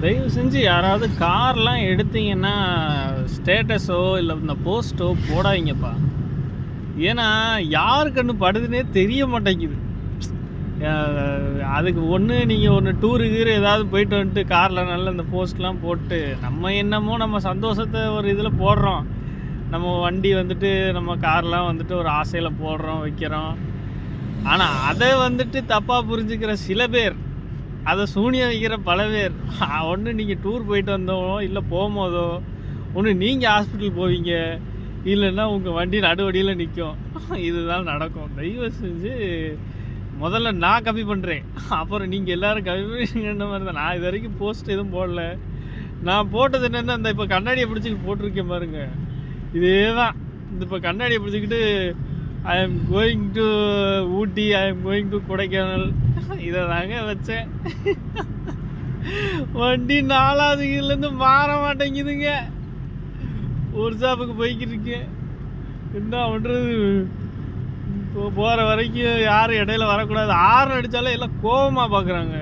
தயவு செஞ்சு யாராவது கார்லாம் எடுத்தீங்கன்னா ஸ்டேட்டஸோ இல்லை இந்த போஸ்ட்டோ போடாதீங்கப்பா. ஏன்னா யாரு கண்ணு படுதுன்னே தெரிய மாட்டேங்குது. அதுக்கு ஒன்று நீங்கள் ஒன்று டூருக்கு ஏதாவது போயிட்டு வந்துட்டு காரில் நல்ல இந்த போஸ்ட்லாம் போட்டு நம்ம என்னமோ நம்ம சந்தோஷத்தை ஒரு இதில் போடுறோம். நம்ம வண்டி வந்துட்டு நம்ம கார்லாம் வந்துட்டு ஒரு ஆசையில் போடுறோம் வைக்கிறோம். ஆனால் அதை வந்துட்டு தப்பாக புரிஞ்சுக்கிற சில பேர், அதை சூனியம் வைக்கிற பல பேர், ஒன்று நீங்கள் டூர் போயிட்டு வந்தோம் இல்லை போகும்போதோ ஒன்று நீங்கள் ஹாஸ்பிட்டல் போவீங்க, இல்லைன்னா உங்கள் வண்டி நடுவடியில் நிற்கும். இதுதான் நடக்கும். தயவு செஞ்சு முதல்ல நான் கம்மி பண்ணுறேன், அப்புறம் நீங்கள் எல்லோரும் கம்மி பண்ணுங்கிற மாதிரி தான். நான் இது வரைக்கும் போஸ்ட் எதுவும் போடல. நான் போட்டது என்னென்னா அந்த இப்போ கண்ணாடியை பிடிச்சிக்கிட்டு போட்டிருக்கேன் பாருங்க, இதே தான். இந்த இப்போ கண்ணாடியை பிடிச்சிக்கிட்டு I am going to Ooty, I am going to Kodaikanal, இதை தாங்க வச்சேன். வண்டி 4வது கீழேருந்து மாற மாட்டேங்குதுங்க. ஒரு ஷாப்புக்கு போய்கிட்டு இருக்கேன், என்ன பண்ணுறது? போகிற வரைக்கும் யாரும் இடையில வரக்கூடாது. ஆறு அடித்தாலே எல்லாம் கோபமாக பார்க்குறாங்க.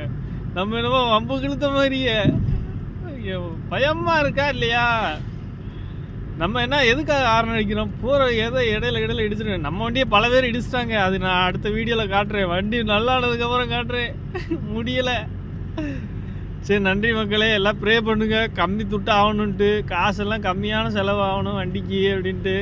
நம்ம என்னமோ வம்பு கிழுத்த மாதிரியே. பயமாக இருக்கா இல்லையா? நம்ம என்ன எதுக்காக ஆரன் அடிக்கிறோம்? போகிற எதை இடையில இடிச்சிருக்கேன். நம்ம வண்டியை பல பேர் இடிச்சிட்டாங்க. அது நான் அடுத்த வீடியோவில் காட்டுறேன். வண்டி நல்லா ஆனதுக்கப்புறம் காட்டுறேன். முடியலை. சரி, நன்றி மக்களே. எல்லாம் ப்ரே பண்ணுங்க, கம்மி துட்டு ஆகணுன்ட்டு, காசெல்லாம் கம்மியான செலவு ஆகணும் வண்டிக்கு அப்படின்ட்டு.